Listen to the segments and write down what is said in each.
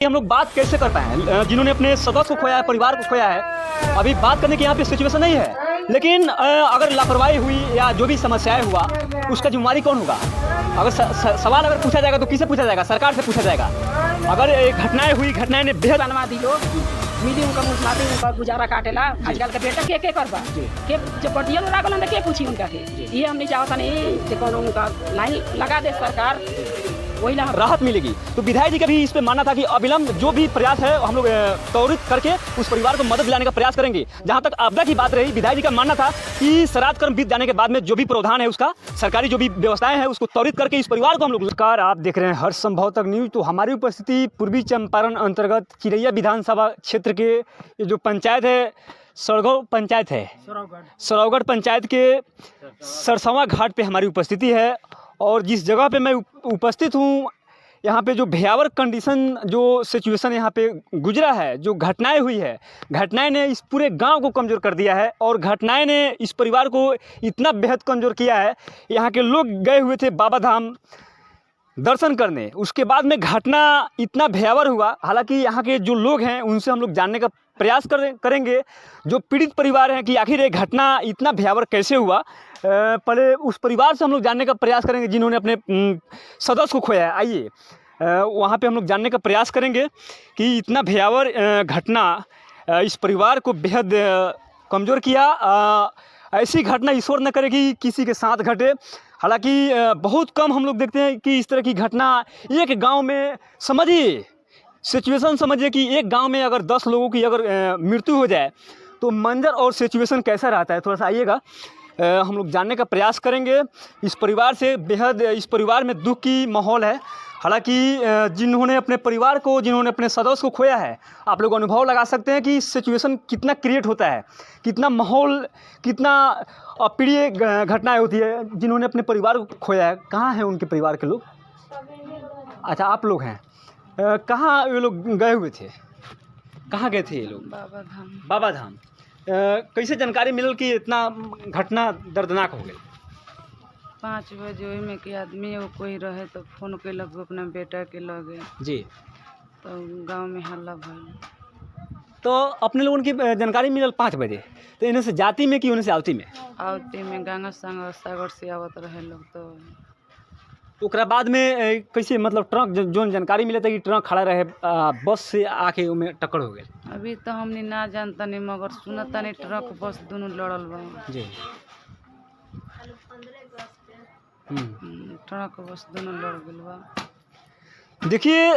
हम लोग बात कैसे कर पाए जिन्होंने अपने सदस्य को खोया है, परिवार को खोया है। अभी बात करने की यहाँ पे सिचुएशन नहीं है, लेकिन अगर लापरवाही हुई या जो भी समस्याएं हुआ उसका जिम्मेवारी कौन होगा? अगर सवाल अगर पूछा जाएगा तो किसे पूछा जाएगा? सरकार से पूछा जाएगा। अगर घटनाएं हुई, घटनाएं ने बेहद बनवा दी लोग मिली उनका मुस्माती उनका गुजारा काटेला। आजकल के बेटा के करबा के जो पटियल लागल के पूछी उनका के ये हम नहीं चाहता नहीं कि कौन उनका लाइन लगा दे सरकार, वही ना राहत मिलेगी। तो विधायक जी का भी इस पे मानना था कि अविलंब जो भी प्रयास है हम लोग त्वरित करके उस परिवार को मदद दिलाने का प्रयास करेंगे। जहां तक आपदा की बात रही, विधायक जी का मानना था कि श्राद्ध कर्म बीत जाने के बाद में जो भी प्रावधान है उसका, सरकारी जो भी व्यवस्थाएं हैं उसको त्वरित करके इस परिवार को हम लोग। नमस्कार, आप देख रहे हैं हर संभव तक न्यूज। तो हमारी उपस्थिति पूर्वी चंपारण अंतर्गत चिरैया विधानसभा क्षेत्र के ये जो पंचायत है, सड़गौ पंचायत है, सरौगढ़ पंचायत के सरसवा घाट पे हमारी उपस्थिति है। और जिस जगह पे मैं उपस्थित हूँ, यहाँ पे जो भयावह कंडीशन, जो सिचुएशन यहाँ पे गुजरा है, जो घटनाएं हुई है, घटनाएं ने इस पूरे गांव को कमज़ोर कर दिया है और घटनाएं ने इस परिवार को इतना बेहद कमज़ोर किया है। यहाँ के लोग गए हुए थे बाबा धाम दर्शन करने, उसके बाद में घटना इतना भयावह हुआ। हालांकि यहाँ के जो लोग हैं उनसे हम लोग जानने का प्रयास करेंगे, जो पीड़ित परिवार हैं, कि आखिर ये घटना इतना भयावह कैसे हुआ। पहले उस परिवार से हम लोग जानने का प्रयास करेंगे जिन्होंने अपने सदस्य को खोया है। आइए वहाँ पे हम लोग जानने का प्रयास करेंगे कि इतना भयावह घटना इस परिवार को बेहद कमज़ोर किया। ऐसी घटना ईश्वर न करे कि किसी के साथ घटे। हालांकि बहुत कम हम लोग देखते हैं कि इस तरह की घटना एक गांव में, समझिए सिचुएशन समझिए कि एक गांव में अगर 10 लोगों की अगर मृत्यु हो जाए तो मंजर और सिचुएशन कैसा रहता है। थोड़ा सा आइएगा, हम लोग जानने का प्रयास करेंगे इस परिवार से। बेहद इस परिवार में दुख की माहौल है। हालांकि जिन्होंने अपने परिवार को, जिन्होंने अपने सदस्य को खोया है, आप लोग अनुभव लगा सकते हैं कि सिचुएशन कितना क्रिएट होता है, कितना माहौल, कितना अप्रिय घटनाएं होती है। जिन्होंने अपने परिवार को खोया है, कहाँ हैं उनके परिवार के लोग? अच्छा, आप लोग हैं। कहाँ ये लोग गए हुए थे? कहाँ गए थे ये लोग? बाबा धाम। बाबा धाम। कैसे जानकारी मिलल कि इतना घटना दर्दनाक हो गई? 5 बजे वही में कि आदमी वो कोई रहे तो फोन कैलक अपना बेटा के लगे जी, तो गांव में हल्ला भइल। तो अपने लोगों की जानकारी मिलल 5 बजे। तो इन्हें से जाति में कि उन्हें से आवती में? आवती में गंगा सागर से आवत रहे लोग। तो ओकरा बाद में कैसे, मतलब ट्रक जो जानकारी मिले था कि ट्रक खड़ा रहे, बस से आके उनमें टक्कर हो गई? अभी तो हमने ना जानता नहीं, मगर सुनता नहीं ट्रक बस दोनों लड़ल बा जी। ट्रक बस दोनों लड़ गइल बा। देखिए,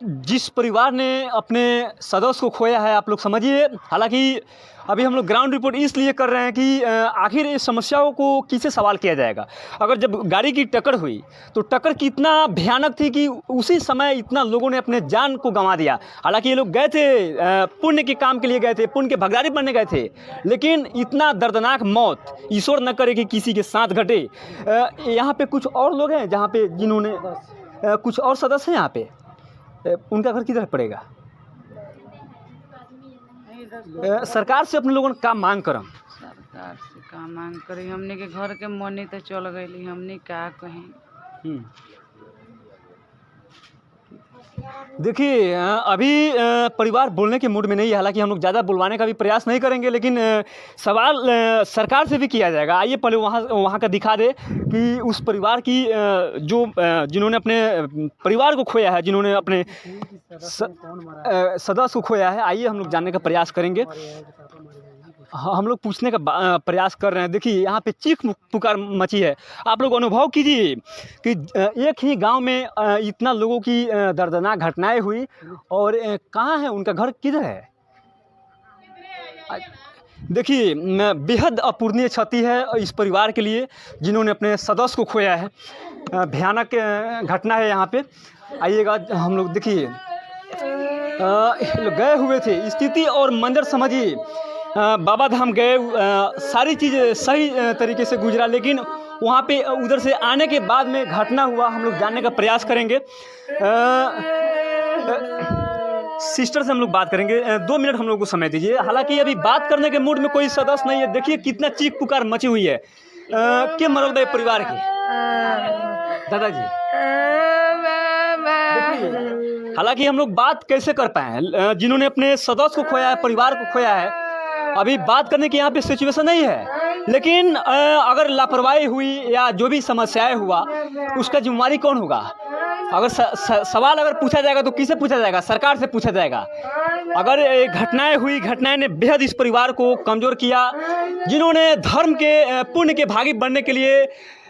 जिस परिवार ने अपने सदस्य को खोया है, आप लोग समझिए। हालांकि अभी हम लोग ग्राउंड रिपोर्ट इसलिए कर रहे हैं कि आखिर इस समस्याओं को किससे सवाल किया जाएगा। अगर जब गाड़ी की टक्कर हुई तो टक्कर कितना भयानक थी कि उसी समय इतना लोगों ने अपने जान को गंवा दिया। हालांकि ये लोग गए थे पुण्य के काम के लिए गए थे, पुण्य के भगदारी बनने गए थे, लेकिन इतना दर्दनाक मौत ईश्वर न करे कि किसी के साथ घटे। यहाँ पे कुछ और लोग हैं जहाँ पे जिन्होंने कुछ और सदस्य हैं यहाँ पे, उनका घर किधर पड़ेगा? सरकार से अपने लोगों ने का मांग करम? सरकार से का मांग करी? हमने के घर के मनी तो चल गई, हमने का कहीं। देखिए, अभी परिवार बोलने के मूड में नहीं है। हालांकि हम लोग ज़्यादा बुलवाने का भी प्रयास नहीं करेंगे, लेकिन सवाल सरकार से भी किया जाएगा। आइए पहले वहाँ का दिखा दे कि उस परिवार की जिन्होंने अपने परिवार को खोया है, जिन्होंने अपने सदस्य को खोया है। आइए हम लोग जानने का प्रयास करेंगे। हम लोग पूछने का प्रयास कर रहे हैं। देखिए, यहाँ पे चीख पुकार मची है। आप लोग अनुभव कीजिए कि एक ही गांव में इतना लोगों की दर्दनाक घटनाएं हुई, और कहाँ है उनका घर, किधर है? देखिए, बेहद अपूरणीय क्षति है इस परिवार के लिए जिन्होंने अपने सदस्य को खोया है। भयानक घटना है यहाँ पे। आइएगा, हम लोग देखिए गए हुए थे, स्थिति और मंजर समझिए। बाबा धाम गए, सारी चीज़ें सही तरीके से गुजरा, लेकिन वहाँ पे उधर से आने के बाद में घटना हुआ। हम लोग जानने का प्रयास करेंगे। सिस्टर से हम लोग बात करेंगे। 2 मिनट हम लोग को समय दीजिए। हालांकि अभी बात करने के मूड में कोई सदस्य नहीं है। देखिए कितना चीख पुकार मची हुई है। क्या मरल है परिवार की? दादाजी देखिए, हालांकि हम लोग बात कैसे कर पाए, जिन्होंने अपने सदस्य को खोया है, परिवार को खोया है, अभी बात करने की यहाँ पे सिचुएशन नहीं है। लेकिन अगर लापरवाही हुई या जो भी समस्याएं हुआ, उसका जिम्मेवारी कौन होगा? अगर सवाल अगर पूछा जाएगा तो किससे पूछा जाएगा? सरकार से पूछा जाएगा। अगर घटनाएं हुई, घटनाएं ने बेहद इस परिवार को कमज़ोर किया, जिन्होंने धर्म के पुण्य के भागी बनने के लिए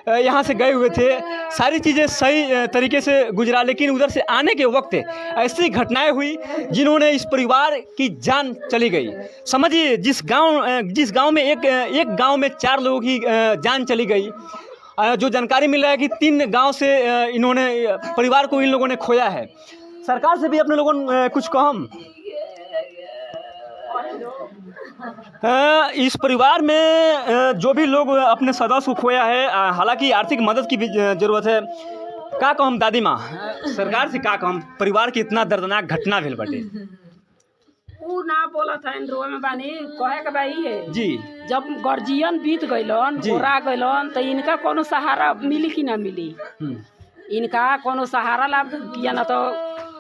यहाँ से गए हुए थे, सारी चीज़ें सही तरीके से गुजरा, लेकिन उधर से आने के वक्त ऐसी घटनाएं हुई जिन्होंने इस परिवार की जान चली गई। समझिए, जिस गांव में एक गांव में 4 लोगों की जान चली गई। जो जानकारी मिल रहा है कि 3 गांव से इन्होंने परिवार को इन लोगों ने खोया है। सरकार से भी अपने लोगों ने कुछ कहम, इस परिवार में जो भी लोग अपने सदस्य को खोया है, हालांकि आर्थिक मदद की भी ज़रूरत है। का कहम दादी माँ, सरकार से का कहम, परिवार की इतना दर्दनाक घटना भेल बाटे। ऊ ना बोला था रोए में बानी कहे के भाई है जी। जब गर्जियन बीत गइलन, गोरा गइलन, तो इनका कोनो सहारा मिली कि ना मिली? इनका कोनो सहारा लाभ किया ना तो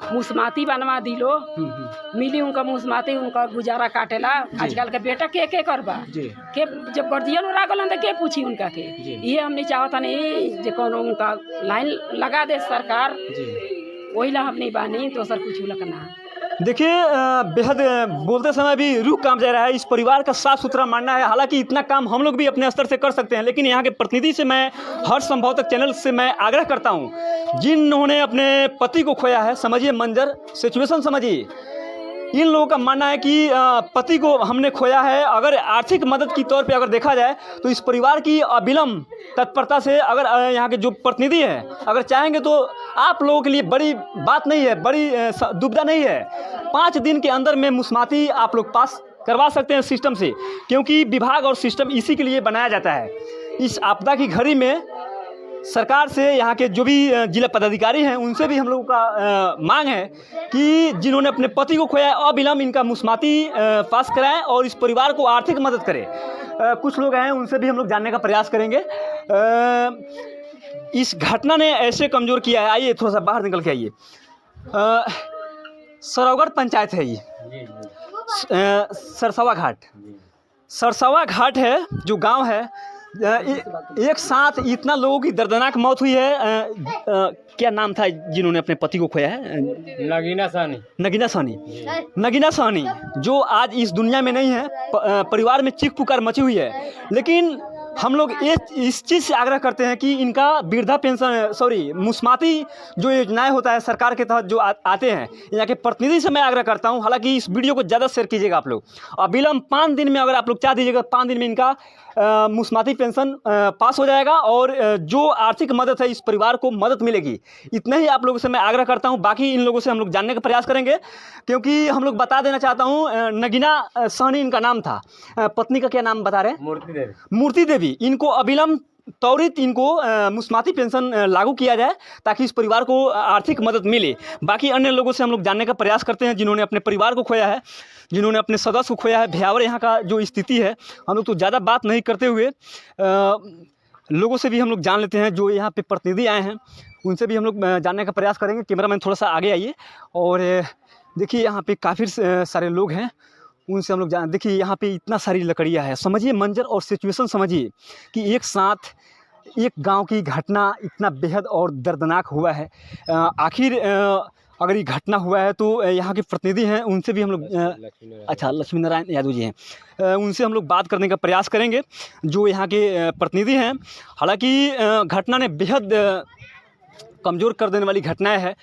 मुस्माती बनवा दिलो, मिली उनका मुस्माती, उनका गुजारा काटेला। आजकल के बेटा के करबा के जब गर्जियन उड़ा गलन तो के पूछी उनका के? ये हमने चाहता नहीं जे कोनो उनका लाइन लगा दे सरकार, वही ला हमने बानी, तो सर कुछ लगना। देखिए, बेहद बोलते समय भी रूह काम जा रहा है। इस परिवार का साफ सुथरा मानना है। हालांकि इतना काम हम लोग भी अपने स्तर से कर सकते हैं, लेकिन यहाँ के प्रतिनिधि से मैं, हर संभव तक चैनल से मैं आग्रह करता हूँ, जिन्होंने अपने पति को खोया है, समझिए मंजर, सिचुएशन समझिए। इन लोगों का मानना है कि पति को हमने खोया है। अगर आर्थिक मदद की तौर पे अगर देखा जाए तो इस परिवार की अविलंब तत्परता से, अगर यहाँ के जो प्रतिनिधि हैं अगर चाहेंगे तो आप लोगों के लिए बड़ी बात नहीं है, बड़ी दुविधा नहीं है। 5 दिन के अंदर में मुस्माती आप लोग पास करवा सकते हैं सिस्टम से, क्योंकि विभाग और सिस्टम इसी के लिए बनाया जाता है। इस आपदा की घड़ी में सरकार से, यहाँ के जो भी जिला पदाधिकारी हैं, उनसे भी हम लोगों का मांग है कि जिन्होंने अपने पति को खोया है, अविलंब इनका मुस्माती पास कराएं और इस परिवार को आर्थिक मदद करें। कुछ लोग हैं, उनसे भी हम लोग जानने का प्रयास करेंगे। इस घटना ने ऐसे कमज़ोर किया है। आइए थोड़ा सा बाहर निकल के आइए। सरौगढ़ पंचायत है ये, सरसवा घाट है जो गांव है। एक साथ इतना लोगों की दर्दनाक मौत हुई है। क्या नाम था जिन्होंने अपने पति को खोया है? नगीना साहनी, जो आज इस दुनिया में नहीं है। परिवार में चीख पुकार मची हुई है। लेकिन हम लोग इस चीज़ से आग्रह करते हैं कि इनका वृद्धा पेंशन, मुस्माती जो योजनाएं होता है सरकार के तहत जो आते हैं, यहाँ के प्रतिनिधि से मैं आग्रह करता हूँ। हालांकि इस वीडियो को ज़्यादा शेयर कीजिएगा आप लोग। अविलंब 5 दिन में अगर आप लोग चाह दीजिएगा, 5 दिन में इनका मुस्माती पेंशन पास हो जाएगा और जो आर्थिक मदद है इस परिवार को मदद मिलेगी। इतना ही आप लोगों से मैं आग्रह करता हूं। बाकी इन लोगों से हम लोग जानने का प्रयास करेंगे, क्योंकि हम लोग बता देना चाहता हूं, नगीना साहनी इनका नाम था। पत्नी का क्या नाम बता रहे हैं? मूर्ति देवी। इनको अविलंब त्वरित इनको मुस्माती पेंशन लागू किया जाए ताकि इस परिवार को आर्थिक मदद मिले। बाकी अन्य लोगों से हम लोग जानने का प्रयास करते हैं जिन्होंने अपने परिवार को खोया है, जिन्होंने अपने सदस्य को खोया है। भयावह यहाँ का जो स्थिति है, हम लोग तो ज़्यादा बात नहीं करते हुए लोगों से भी हम लोग जान लेते हैं। जो यहाँ पे प्रतिनिधि आए हैं उनसे भी हम लोग जानने का प्रयास करेंगे। कैमरामैन थोड़ा सा आगे आइए और देखिए यहाँ पे काफ़ी सारे लोग हैं, उनसे हम लोग देखिए यहाँ पे इतना सारी लकड़ियाँ है। समझिए मंजर और सिचुएशन, समझिए कि एक साथ एक गांव की घटना इतना बेहद और दर्दनाक हुआ है। आखिर अगर ये घटना हुआ है तो यहाँ के प्रतिनिधि हैं, उनसे भी हम लोग लक्ष्मी नारायण यादव जी हैं, उनसे हम लोग बात करने का प्रयास करेंगे जो यहाँ के प्रतिनिधि हैं। हालांकि घटना ने बेहद कमज़ोर कर देने वाली घटनाएं है।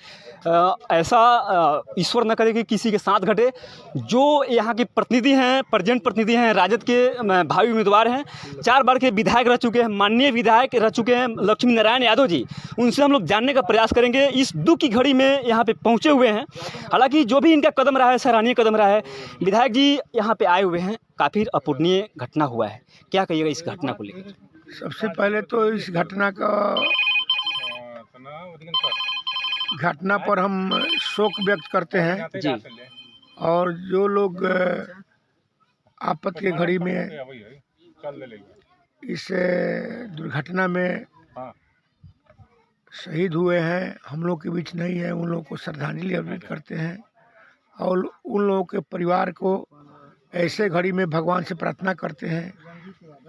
ऐसा ईश्वर न करे कि किसी के साथ घटे। जो यहाँ के प्रतिनिधि हैं, प्रेजेंट प्रतिनिधि हैं, राजद के भावी उम्मीदवार हैं, 4 बार के विधायक रह चुके हैं, माननीय विधायक रह चुके हैं लक्ष्मी नारायण यादव जी, उनसे हम लोग जानने का प्रयास करेंगे। इस दुख की घड़ी में यहाँ पे पहुँचे हुए हैं। हालांकि जो भी इनका कदम रहा है, सराहनीय कदम रहा है। विधायक जी यहाँ पे आए हुए हैं, काफ़ी अपूरणीय घटना हुआ है, क्या कहिएगा इस घटना को लेकर? सबसे पहले तो इस घटना पर हम शोक व्यक्त करते हैं जी। और जो लोग आपत्ति की घड़ी में इस दुर्घटना में शहीद हुए हैं हम लोग के बीच नहीं है, उन लोगों को श्रद्धांजलि अर्पित करते हैं और उन लोगों के परिवार को ऐसे घड़ी में भगवान से प्रार्थना करते हैं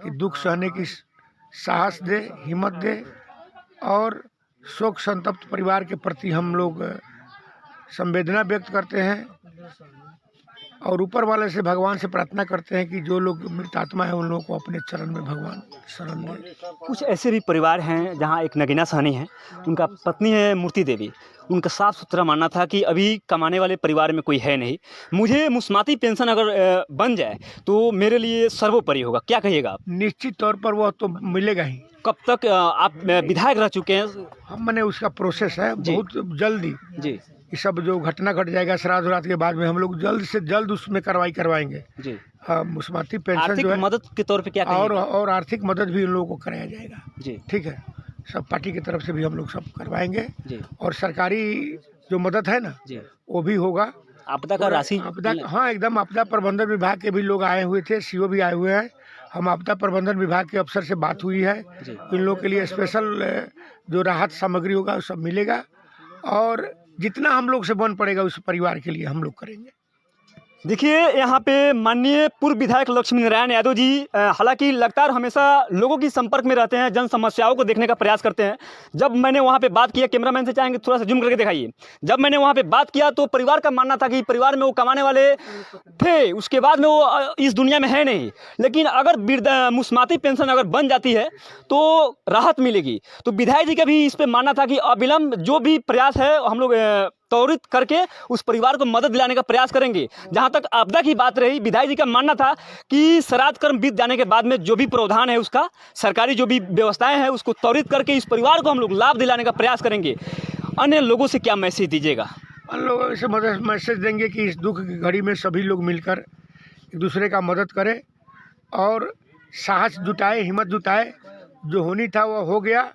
कि दुख सहने की साहस दे, हिम्मत दे और शोक संतप्त परिवार के प्रति हम लोग संवेदना व्यक्त करते हैं और ऊपर वाले से भगवान से प्रार्थना करते हैं कि जो लोग मृत आत्मा है उन लोगों को अपने चरण में भगवान शरण दें। कुछ ऐसे भी परिवार हैं जहां एक नगीना सहनी है, उनका पत्नी है मूर्ति देवी। उनका साफ सुथरा मानना था कि अभी कमाने वाले परिवार में कोई है नहीं, मुझे मुस्माती पेंशन अगर बन जाए तो मेरे लिए सर्वोपरि होगा। क्या कहिएगा आप? निश्चित तौर पर वह तो मिलेगा ही। कब तक आप विधायक रह चुके हैं? हम मैंने उसका प्रोसेस है, बहुत जल्दी जी ये सब जो घटना घट जाएगा श्राद्ध रात के बाद में हम लोग जल्द से जल्द उसमें कार्रवाई करवाएंगे जी। मुस्माती पेंशन आर्थिक जो है मदद के तौर पे क्या और आर्थिक मदद भी उन लोगों को कराया जाएगा जी। ठीक है, सब पार्टी की तरफ से भी हम लोग सब करवाएंगे जी। और सरकारी जो मदद है ना जी। वो भी होगा। आपदा का राशि आपदा, हाँ एकदम आपदा प्रबंधन विभाग के भी लोग आए हुए थे, सीओ भी आए हुए हैं। हम आपदा प्रबंधन विभाग के अफसर से बात हुई है, इन लोगों के लिए स्पेशल जो राहत सामग्री होगा वो सब मिलेगा और जितना हम लोग से बन पड़ेगा उस परिवार के लिए हम लोग करेंगे। देखिए यहाँ पे माननीय पूर्व विधायक लक्ष्मी नारायण यादव जी हालांकि लगातार हमेशा लोगों की संपर्क में रहते हैं, जन समस्याओं को देखने का प्रयास करते हैं। जब मैंने वहाँ पे बात किया, कैमरामैन से चाहेंगे थोड़ा सा जूम करके दिखाइए, जब मैंने वहाँ पे बात किया तो परिवार का मानना था कि परिवार में वो कमाने वाले थे, उसके बाद में वो इस दुनिया में है नहीं, लेकिन अगर मुस्माती पेंशन अगर बन जाती है तो राहत मिलेगी। तो विधायक जी का भी इस पर मानना था कि अविलंब जो भी प्रयास है हम लोग त्वरित करके उस परिवार को मदद दिलाने का प्रयास करेंगे। जहां तक आपदा की बात रही, विधायक जी का मानना था कि श्राद्ध कर्म बीत जाने के बाद में जो भी प्रावधान है उसका, सरकारी जो भी व्यवस्थाएं हैं उसको त्वरित करके इस परिवार को हम लोग लाभ दिलाने का प्रयास करेंगे। अन्य लोगों से क्या मैसेज दीजिएगा? अन्य लोगों से मैसेज देंगे कि इस दुख की घड़ी में सभी लोग मिलकर एक दूसरे का मदद करें और साहस जुटाए, हिम्मत जुटाए। जो होनी था वो हो गया,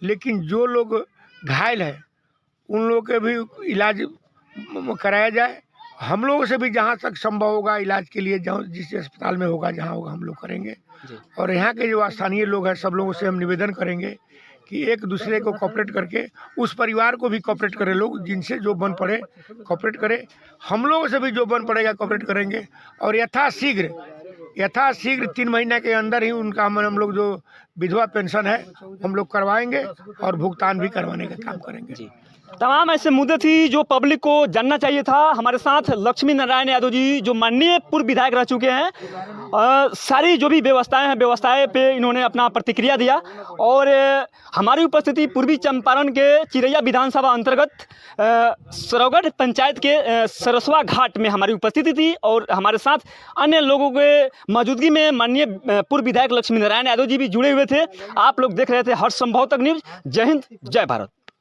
लेकिन जो लोग घायल हैं उन लोगों के भी इलाज कराया जाए। हम लोगों से भी जहाँ तक संभव होगा इलाज के लिए जहाँ जिस अस्पताल में होगा जहाँ होगा हम लोग करेंगे। और यहाँ के जो स्थानीय लोग हैं सब लोगों से हम निवेदन करेंगे कि एक दूसरे को कोऑपरेट करके उस परिवार को भी कोऑपरेट करें, लोग जिनसे जो बन पड़े कोऑपरेट करें, हम लोगों से भी जो बन पड़ेगा कोऑपरेट करेंगे और यथाशीघ्र 3 महीने के अंदर ही उनका हम लोग जो विधवा पेंशन है हम लोग करवाएंगे और भुगतान भी करवाने का काम करेंगे। तमाम ऐसे मुद्दे थी जो पब्लिक को जानना चाहिए था। हमारे साथ लक्ष्मी नारायण यादव जी जो माननीय पूर्व विधायक रह चुके हैं, सारी जो भी व्यवस्थाएं हैं व्यवस्थाएं पे इन्होंने अपना प्रतिक्रिया दिया और हमारी उपस्थिति पूर्वी चंपारण के चिरैया विधानसभा अंतर्गत सरौगढ़ पंचायत के सरसवा घाट में हमारी उपस्थिति थी और हमारे साथ अन्य लोगों के मौजूदगी में माननीय पूर्व विधायक लक्ष्मी नारायण यादव जी भी जुड़े हुए थे। आप लोग देख रहे थे हर संभव तक न्यूज़। जय हिंद, जय भारत।